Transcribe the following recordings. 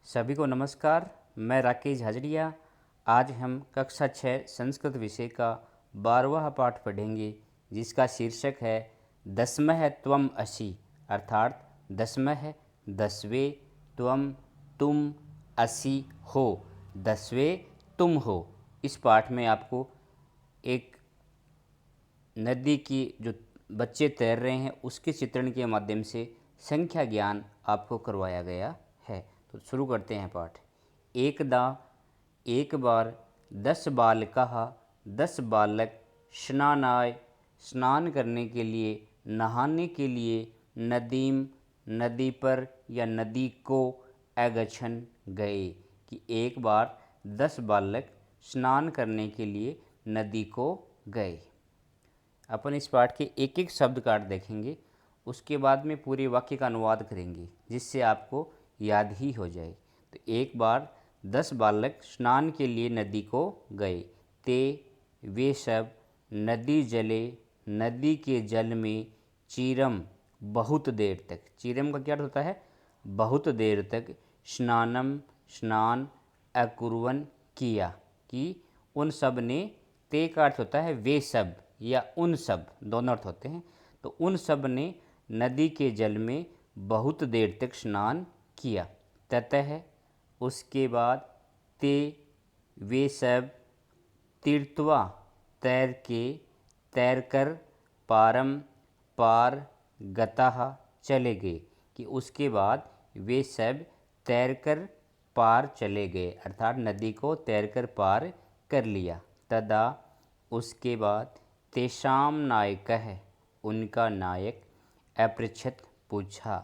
सभी को नमस्कार। मैं राकेश हाजरिया। आज हम कक्षा 6 संस्कृत विषय का 12वां पाठ पढ़ेंगे, जिसका शीर्षक है दसमः त्वम असि, अर्थात दसमः दसवें, त्वम तुम, असि हो दसवें तुम हो। इस पाठ में आपको एक नदी की जो बच्चे तैर रहे हैं उसके चित्रण के माध्यम से संख्या ज्ञान आपको करवाया गया है। तो शुरू करते हैं पाठ। एकदा एक बार 10 बालकाः 10 बालक स्नानाय स्नान करने के लिए, नहाने के लिए, नदीम नदी पर या नदी को, अगछन गए, कि एक बार 10 बालक स्नान करने के लिए नदी को गए। अपन इस पाठ के एक एक शब्द का अर्थ देखेंगे, उसके बाद में पूरे वाक्य का अनुवाद करेंगे, जिससे आपको याद ही हो जाए। तो एक बार 10 बालक स्नान के लिए नदी को गए। ते वे सब नदी जले नदी के जल में, चीरम बहुत देर तक, चीरम का क्या अर्थ होता है? बहुत देर तक, स्नानम स्नान, अकुर्वन किया, कि उन सब ने, ते का अर्थ होता है वे सब या उन सब, दोनों अर्थ होते हैं। तो उन सब ने नदी के जल में बहुत देर तक स्नान किया। ततः उसके बाद, ते वे सब, तीर्थवा तैरकर, पारम पार, गतः चले गए, कि उसके बाद वे सब तैरकर पार चले गए, अर्थात नदी को तैरकर पार कर लिया। तदा उसके बाद, तेषाम नायकः उनका नायक, अपृच्छत पूछा,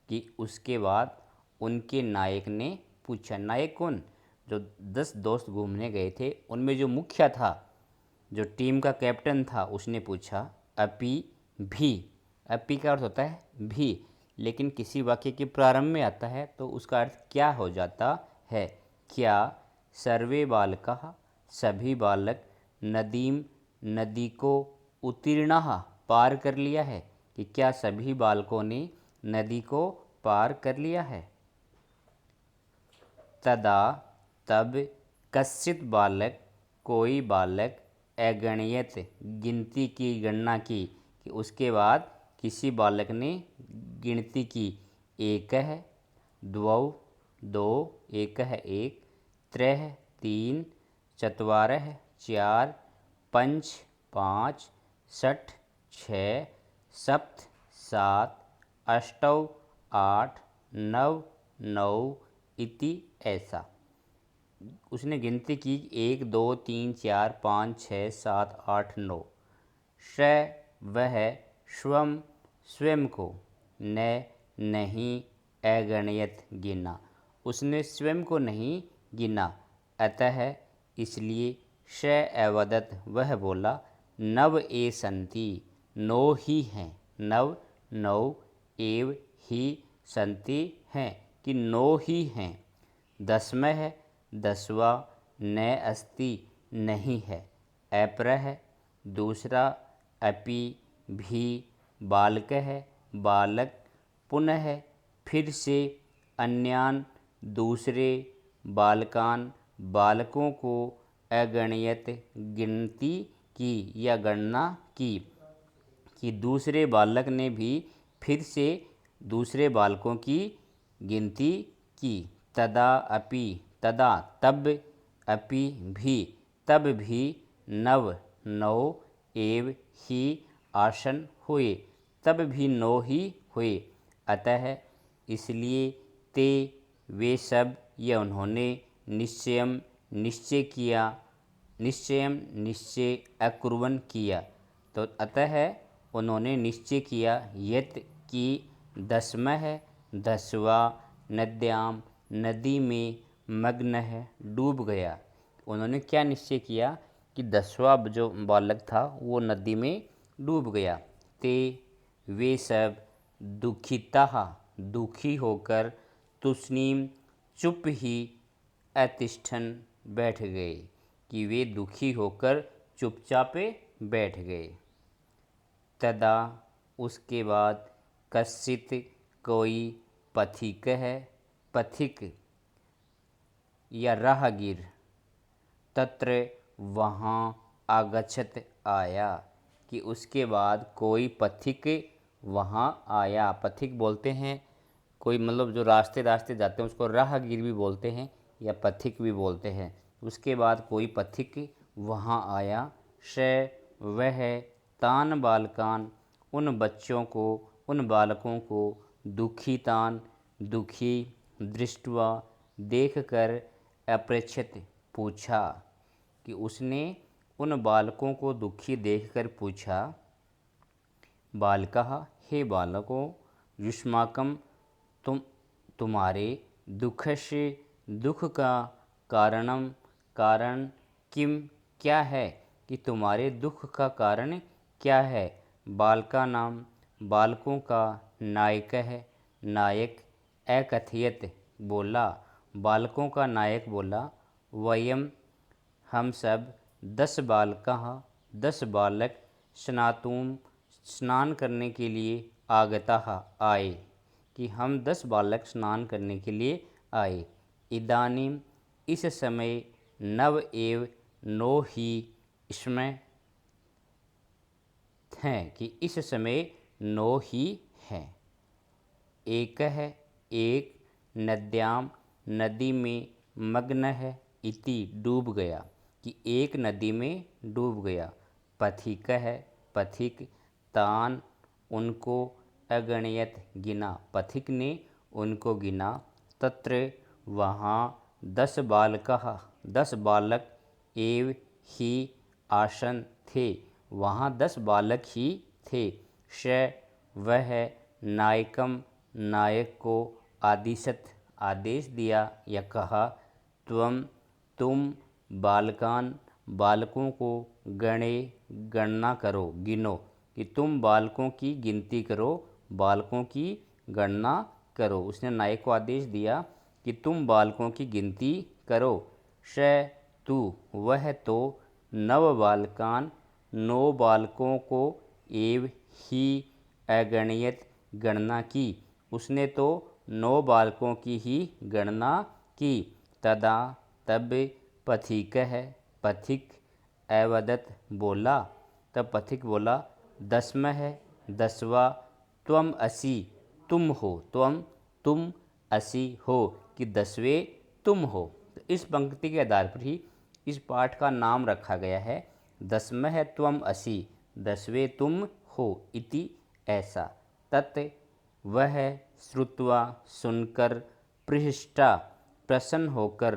कि उसके बाद उनके नायक ने पूछा। नायक कौन? जो 10 दोस्त घूमने गए थे उनमें जो मुखिया था, जो टीम का कैप्टन था, उसने पूछा। अपि भी, अपि का अर्थ होता है भी, लेकिन किसी वाक्य के प्रारंभ में आता है तो उसका अर्थ क्या हो जाता है? क्या सर्वे बालकाः सभी बालक, नदीम नदी को, उत्तीर्णाः पार कर लिया है, कि क्या सभी बालकों ने नदी को पार कर लिया है। तदा तब, कश्चित बालक कोई बालक, अगणयत गिनती की, गणना की, कि उसके बाद किसी बालक ने गिनती की। एकः द्वौ दो, एकः एक, त्रयः तीन, चत्वारः चार, पंच पाँच, षट् छः, सप्त सात, अष्टौ आठ, नव नौ, इति ऐसा। उसने गिनती की 1 2 3 4 5 6 7 8 9। स वह, स्वम स्वयं को, न नहीं, अगणयत गिना, उसने स्वयं को नहीं गिना। अतः इसलिए, स अवदत वह बोला, नव ए संति नौ ही हैं, नव नौ, एव ही संति हैं, कि 9 ही हैं। दसमः दसवा, न अस्ति नहीं है, अप्रः दूसरा, अपि भी, बालकः बालक, पुनः फिर से, अन्यान दूसरे, बालकान बालकों को, अगणयत गिनती की या गणना की, कि दूसरे बालक ने भी फिर से दूसरे बालकों की गिनती की। तदा अपि तदा तब, अपि भी तब भी, नव नौ, एव ही आसन हुए, तब भी 9 ही हुए। अतः इसलिए, ते वे सब, यह उन्होंने, निश्चयम निश्चय किया, निश्चयम निश्चय, अकुर्वन् किया, तो अतः उन्होंने निश्चय किया, यत् कि दसमः दसवा, नद्याम नदी में, मग्नः डूब गया। उन्होंने क्या निश्चय किया? कि 10वां जो बालक था वो नदी में डूब गया। ते वे सब, दुखिताः दुखी होकर, तुष्णीम चुप ही, अतिष्ठन बैठ गए, कि वे दुखी होकर चुपचाप बैठ गए। तदा उसके बाद, कश्चित कोई, पथिकः पथिक, या राहगीर, तत्र वहाँ आगच्छत आया, कि उसके बाद कोई पथिक वहाँ आया। पथिक बोलते हैं कोई मतलब जो रास्ते रास्ते जाते हैं उसको राहगीर भी बोलते हैं या पथिक भी बोलते हैं। उसके बाद कोई पथिक वहाँ आया। स वह तान बालकान, उन बच्चों को, उन बालकों को, दुखितान दुखी, दृष्टवा देखकर, अपृच्छत पूछा, कि उसने उन बालकों को दुखी देखकर पूछा। बालकः, हे बालकों, युष्माकं तुम्हारे दुःखस्य, दुख का कारण किम क्या है, कि तुम्हारे दुख का कारण क्या है। बालका नाम, बालकों का, नायक है, नायक, अकथयत बोला, बालकों का नायक बोला, वयम हम सब, 10 बालकः 10 बालक, स्नातुम स्नान करने के लिए, आगतः आए, कि हम 10 बालक स्नान करने के लिए आए। इदानीम इस समय, नव एव नो ही इसमें हैं, कि इस समय नो ही हैं। एक है एक, नद्याम नदी में, मग्न है, इति डूब गया, कि एक नदी में डूब गया। पथिक है पथिक, तान उनको, अगणयत गिना, पथिक ने उनको गिना। तत्र वहाँ, 10 बालकः 10 बालक, एव ही आसन थे, वहाँ 10 बालक ही थे। स वह नायकम नायक को, आदिशत आदेश दिया या कहा, तुम बालकान बालकों को, गणे गणना करो गिनो, कि तुम बालकों की गिनती करो, बालकों की गणना करो। उसने नायक को आदेश दिया कि तुम बालकों की गिनती करो। स तू वह तो, नव बालकान 9 बालकों को, एव ही अगणयत गणना की, उसने तो 9 बालकों की ही गणना की। तदा तब, पथिक है पथिक, अवदत बोला, तब पथिक बोला, 10वां है 10वां, त्वम असि तुम हो, तुम असि हो, कि 10वें तुम हो। तो इस पंक्ति के आधार पर ही इस पाठ का नाम रखा गया है, 10वां है त्वम असि, 10वें तुम हो, इति ऐसा। तत् वह श्रुत्वा सुनकर, पृष्ठा प्रसन्न होकर,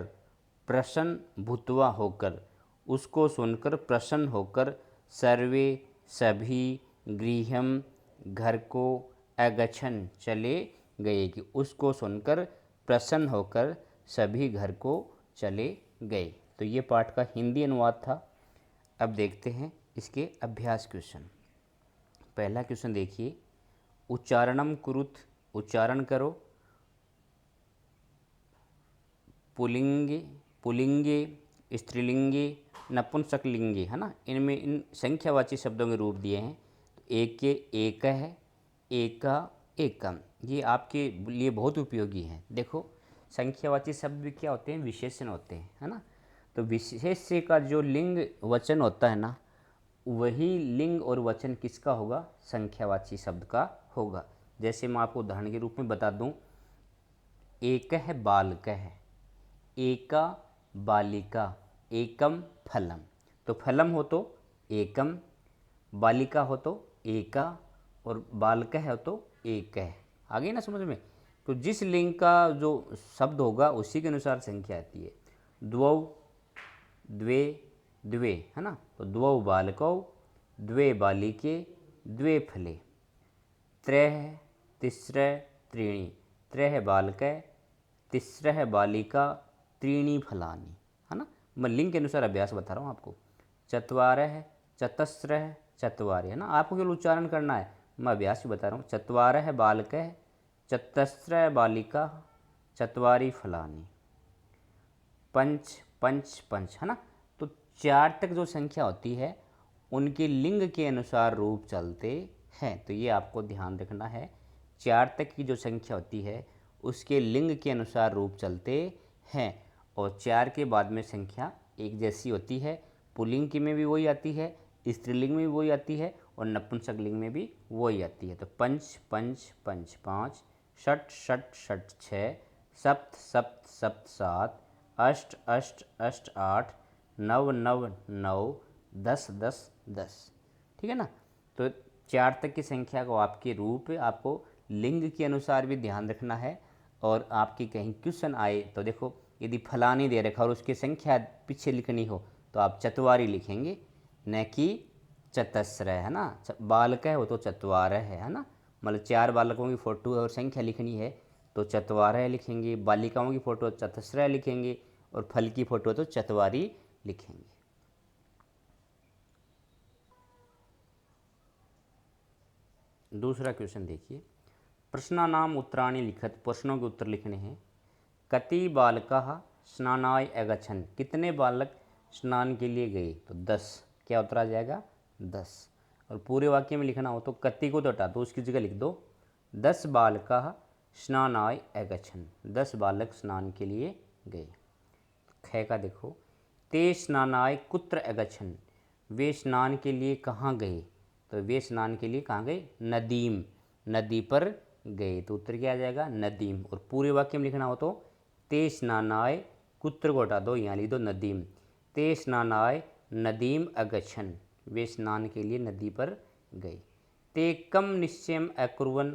प्रसन्न भूतवा होकर, उसको सुनकर प्रसन्न होकर, सर्वे सभी, गृहम घर को, अगछन चले गए, कि उसको सुनकर प्रसन्न होकर सभी घर को चले गए। तो ये पाठ का हिंदी अनुवाद था। अब देखते हैं इसके अभ्यास क्वेश्चन। पहला क्वेश्चन देखिए, उच्चारणम कुरुत, उच्चारण करो, पुलिंगे पुलिंगे, स्त्रीलिंगे, नपुंसकलिंगे, है ना। इनमें इन संख्यावाची शब्दों के रूप दिए हैं। तो एक के एक है, एका एकम, ये आपके लिए बहुत उपयोगी हैं। देखो संख्यावाची शब्द भी क्या होते हैं, विशेषण होते हैं, है ना। तो विशेष्य का जो लिंग वचन होता है ना, वही लिंग और वचन किसका होगा, संख्यावाची शब्द का होगा। जैसे मैं आपको उदाहरण के रूप में बता दूं, एक है बालक है, एका बालिका, एकम फलम। तो फलम हो तो एकम, बालिका हो तो एका, और बालक है तो एक है। आ गई ना समझ में। तो जिस लिंग का जो शब्द होगा उसी के अनुसार संख्या आती है। द्वौ द्वे द्वे, है ना। तो द्वौ बालकौ, द्वे बालिके, द्वे फले। त्रयः तिस्रः त्रीणि, त्रयः बालकः, तिस्रः बालिका, त्रीणि फलानि, है ना। मैं लिंग के अनुसार अभ्यास बता रहा हूँ आपको। चत्वारः चतस्रः चत्वारि, है ना। आपको केवल उच्चारण करना है, मैं अभ्यास भी बता रहा हूँ। चत्वारः बालकः, चतस्रः बालिका, चत्वारि फलानि। पंच पंच पंच, है ना। तो 4 तक जो संख्या होती है उनके लिंग के अनुसार रूप चलते हैं। तो ये आपको ध्यान रखना है, 4 तक की जो संख्या होती है उसके लिंग के अनुसार रूप चलते हैं। और 4 के बाद में संख्या एक जैसी होती है। पुल्लिंग की में भी वही आती है, स्त्रीलिंग में भी वही आती है और नपुंसकलिंग में भी वही आती है। तो पंच पंच पंच 5, षट षट षट 6, सप्त सप्त सप्त 7, अष्ट अष्ट अष्ट 8, नव नव 9, 10 10 10। ठीक है ना। तो 4 तक की संख्या को आपके रूप आपको लिंग के अनुसार भी ध्यान रखना है। और आपकी कहीं क्वेश्चन आए तो देखो, यदि फलानी दे रखा और उसकी संख्या पीछे लिखनी हो तो आप चतवारी लिखेंगे, न कि चतस्र, है ना। बालक है वो तो चतवार है ना। मतलब 4 बालकों की फ़ोटो और संख्या लिखनी है तो चतवारह लिखेंगे, बालिकाओं की फ़ोटो चतस्रः लिखेंगे और फल की फ़ोटो तो चतवारी लिखेंगे। दूसरा क्वेश्चन देखिए, प्रश्नानाम उत्तराणि लिखत, प्रश्नों के उत्तर लिखने हैं। कति बालकाः स्नानाय अगच्छन्, कितने बालक स्नान के लिए गए, तो 10। क्या उत्तर आ जाएगा, 10। और पूरे वाक्य में लिखना हो तो कति को तो हटा दो, उसकी जगह लिख दो 10 बालकाः स्नानाय अगच्छन्, 10 बालक स्नान के लिए गए। ख का देखो, ते स्नानाय कुत्र अगच्छन्, वे स्नान के लिए कहाँ गए, तो वे स्नान के लिए कहाँ गए, नदीम, नदी पर गए। तो उत्तर क्या आ जाएगा, नदीम। और पूरे वाक्य में लिखना हो तो ते स्नानाय, कुत्र को हटा दो, यहाँ लिख दो नदीम, ते स्नानाय नदीम अगच्छन्, वे स्नान के लिए नदी पर गए। ते कम निश्चयम अकुर्वन्,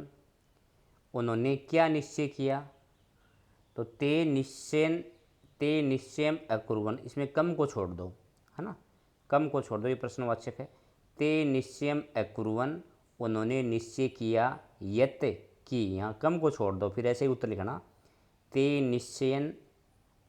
उन्होंने क्या निश्चय किया, तो ते निश्चयम अकुर्वन्, इसमें कम को छोड़ दो, है ना, कम को छोड़ दो, ये प्रश्नवाचक है। ते निश्चयम अकुर्वन्, उन्होंने निश्चय किया, यत की, यहाँ कम को छोड़ दो, फिर ऐसे ही उत्तर लिखना, ते निश्चयन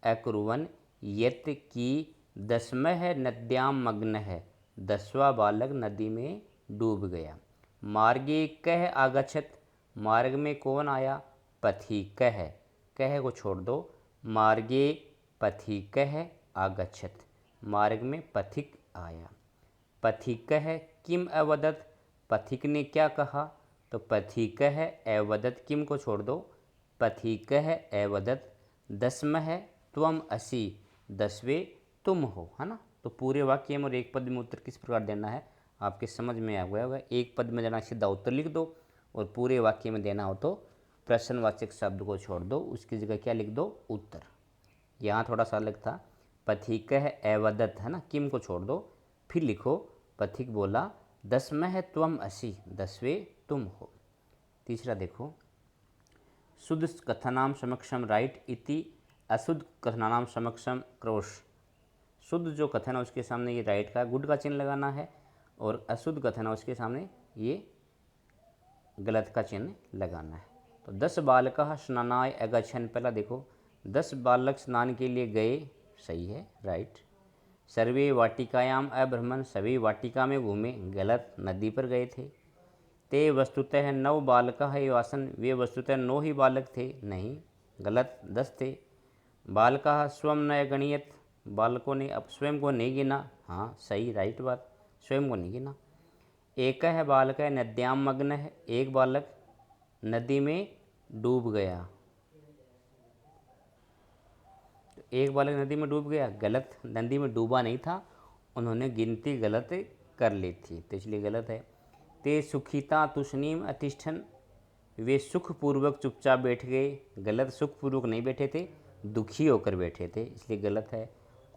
अकुर्वन् यत की 10मः नद्याम मग्न है, 10वां बालक नदी में डूब गया। मार्गे कह आगच्छत, मार्ग में कौन आया, पथिकः, कह को छोड़ दो, मार्गे पथिकः आगच्छत, मार्ग में पथिक आया। पथिकः किम अवदत्, पथिक ने क्या कहा, तो पथिकः अवदत्, किम को छोड़ दो, पथिकः अवदत् 10मः त्वम असि, 10वें तुम हो, है ना। तो पूरे वाक्य में और एक पद में उत्तर किस प्रकार देना है आपके समझ में आ गया होगा। एक पद में देना सीधा उत्तर लिख दो और पूरे वाक्य में देना हो तो प्रश्नवाचक शब्द को छोड़ दो, उसकी जगह क्या लिख दो, उत्तर। यहाँ थोड़ा सा अलग था, पथिकः अवदत्, है ना, किम को छोड़ दो, फिर लिखो पथिक बोला 10मः त्वम असि, 10वें तुम हो। तीसरा देखो, शुद्ध कथनाम समक्षम राइट इति अशुद्ध कथनानाम समक्षम क्रॉस, शुद्ध जो कथन है उसके सामने ये राइट का गुड का चिन्ह लगाना है और अशुद्ध कथन है उसके सामने ये गलत का चिन्ह लगाना है। तो 10 बालकाः स्नानाय अगच्छन्, पहला देखो 10 बालक स्नान के लिए गए, सही है, राइट। सर्वे वाटिकायाम अभ्रमन्, सभी वाटिका में घूमे, गलत, नदी पर गए थे। ते वस्तुतः 9 बालकाः एव आसन्, वे वस्तुतः 9 ही बालक थे, नहीं, गलत, 10 थे। बालकाः स्वं न अगणयत्, बालकों ने अब स्वयं को नहीं गिना, हाँ सही, राइट बात, स्वयं को नहीं गिना। एकः बालकः नद्याम मग्नः, एक बालक नदी में डूब गया, तो एक बालक नदी में डूब गया, गलत, नदी में डूबा नहीं था, उन्होंने गिनती गलत कर ली थी, तो इसलिए गलत है। ते सुखिता तुष्णीम अतिष्ठन, वे सुखपूर्वक चुपचाप बैठ गए, गलत, सुखपूर्वक नहीं बैठे थे, दुखी होकर बैठे थे, इसलिए गलत है।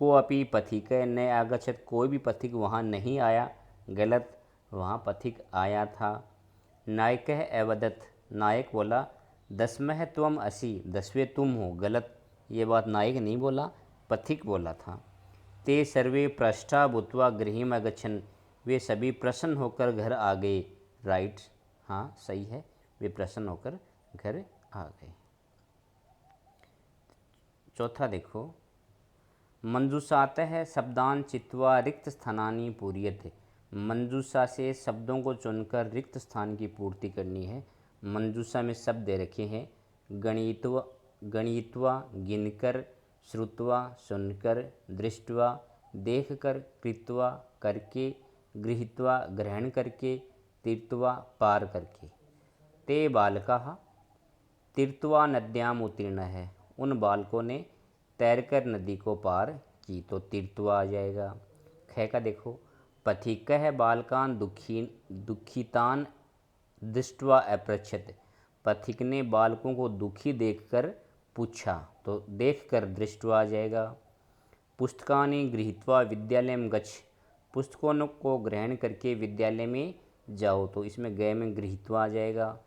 को अपि पथिक न आगच्छत, कोई भी पथिक वहाँ नहीं आया, गलत, वहाँ पथिक आया था। नायकः अवदत्, नायक बोला 10मः त्वम असि, 10वें तुम हो, गलत, ये बात नायक नहीं बोला, पथिक बोला था। ते सर्वे पृष्ठा भूत्वा गृहम् अगच्छन्, वे सभी प्रसन्न होकर घर आ गए, राइट, हाँ सही है, वे प्रसन्न होकर घर आ गए। चौथा देखो, मंजूषातः शब्दान चित्वा रिक्त स्थानानि पूर्यते, मंजूषा से शब्दों को चुनकर रिक्त स्थान की पूर्ति करनी है। मंजूषा में शब्द दे रखे हैं, गणित्वा, गणित्वा, गिनकर, श्रुत्वा, सुनकर, दृष्टवा, देखकर, कृत्वा, करके, गृहीत्वा, ग्रहण करके, तीर्थवा, पार करके। ते बालकाः तीर्थवा नद्याम उत्तीर्ण है, उन बालकों ने तैरकर नदी को पार की, तो तीर्थवा आ जाएगा। ख का देखो, पथिकः बालकान दुखितान दृष्ट्वा अपृच्छत्, पथिक ने बालकों को दुखी देखकर पूछा, तो देखकर दृष्ट्वा आ जाएगा। पुस्तकानि गृहीत्वा विद्यालयं गच्छ, पुस्तकों को ग्रहण करके विद्यालय में जाओ, तो इसमें गए में गृहीत्वा आ जाएगा।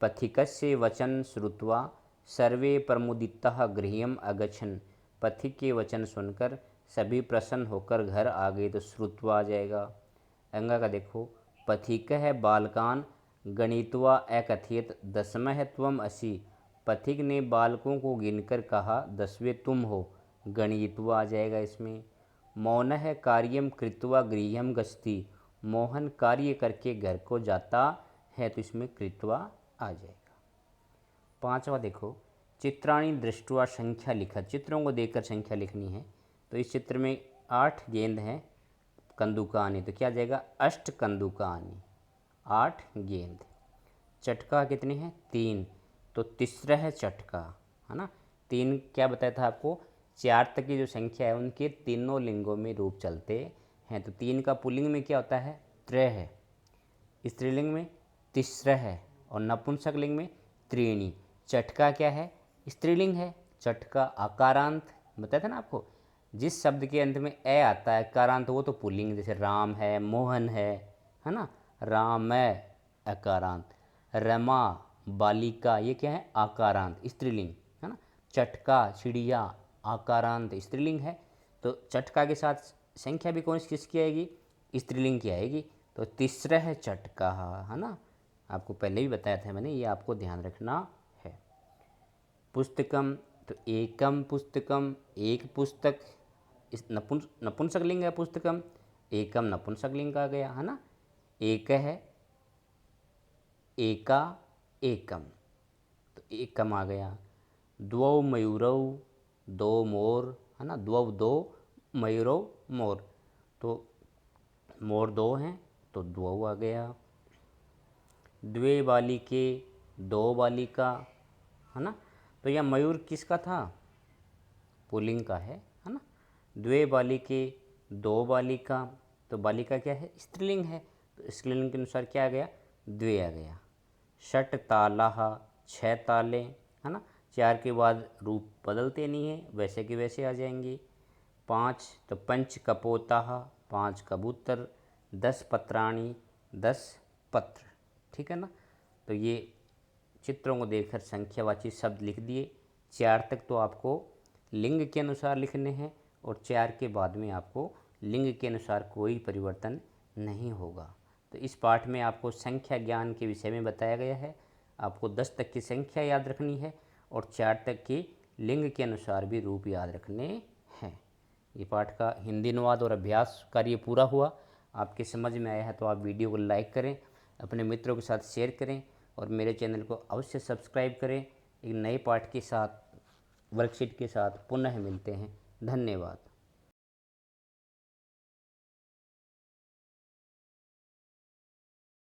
पथिकस्य वचन श्रुत्वा सर्वे प्रमुदिताः गृहम् अगच्छन्, पथिक के वचन सुनकर सभी प्रसन्न होकर घर आ गए, तो श्रुत्वा आ जाएगा। अंगा का देखो, पथिकः बालकान गणित्वा अकथयत् दशमः त्वम् असि, पथिक ने बालकों को गिनकर कहा 10वें तुम हो, गणित्वा आ जाएगा इसमें। मौनः कार्यं कृत्वा गृहं गच्छति, मोहन कार्य करके घर को जाता है, तो इसमें कृत्वा आ जाएगा। पांचवा देखो, चित्राणि दृष्ट्वा संख्या लिखत, चित्रों को देखकर संख्या लिखनी है। तो इस चित्र में 8 गेंद हैं कंदुकानि, तो क्या आ जाएगा, अष्ट कंदुकानि, 8 गेंद। चटका कितने हैं, 3, तो तिस्रः चटका, है ना। 3 क्या बताया था आपको, 4 तक की जो संख्या है उनके तीनों लिंगों में रूप चलते हैं। तो 3 का पुल्लिंग में क्या होता है, त्रय है, स्त्रीलिंग में तिस्रः है, और नपुंसक लिंग में त्रीणि। चटका क्या है, स्त्रीलिंग है। चटका आकारांत बताया था ना आपको, जिस शब्द के अंत में ए आता है अकारांत, वो तो पुल्लिंग, जैसे राम है, मोहन है ना, राम है अकारांत। रमा, बालिका, ये क्या है, आकारांत स्त्रीलिंग, है ना। चटका, चिड़िया, आकारांत स्त्रीलिंग है। तो चटका के साथ संख्या भी कौन सी किसकी आएगी, स्त्रीलिंग की आएगी। तो तिस्रः चटका, है ना, आपको पहले भी बताया था मैंने, ये आपको ध्यान रखना है। पुस्तकम, तो एकम पुस्तकम, एक पुस्तक, इस नपुंसक लिंग है पुस्तकम, एकम नपुंसक लिंग आ गया, है ना। एक है, एका, एकम, तो एकम आ गया। द्वौ मयूरौ, 2 मोर, है ना, द्वौ 2, मयूरौ मोर, तो मोर 2 हैं, तो द्वौ आ गया। द्वे बालिके, 2 बालिका, है ना। तो यह मयूर किसका था, पुल्लिंग का है ना। द्वे बालिके, 2 बालिका, तो बालिका क्या है, स्त्रीलिंग है, तो स्त्रीलिंग के अनुसार क्या आ गया, द्वे आ गया। षट तालाः, 6 ताले, है ना, 4 के बाद रूप बदलते नहीं है, वैसे के वैसे आ जाएंगे। 5, तो पंच कपोताः, 5 कबूतर। 10 पत्राणि, 10 पत्र, ठीक है ना। तो ये चित्रों को देखकर संख्यावाची शब्द लिख दिए। 4 तक तो आपको लिंग के अनुसार लिखने हैं, और 4 के बाद में आपको लिंग के अनुसार कोई परिवर्तन नहीं होगा। तो इस पाठ में आपको संख्या ज्ञान के विषय में बताया गया है। आपको 10 तक की संख्या याद रखनी है, और 4 तक की लिंग के अनुसार भी रूप याद रखने हैं। ये पाठ का हिंदी अनुवाद और अभ्यास कार्य पूरा हुआ। आपके समझ में आया है तो आप वीडियो को लाइक करें, अपने मित्रों के साथ शेयर करें, और मेरे चैनल को अवश्य सब्सक्राइब करें। एक नए पाठ के साथ, वर्कशीट के साथ पुनः मिलते हैं। धन्यवाद।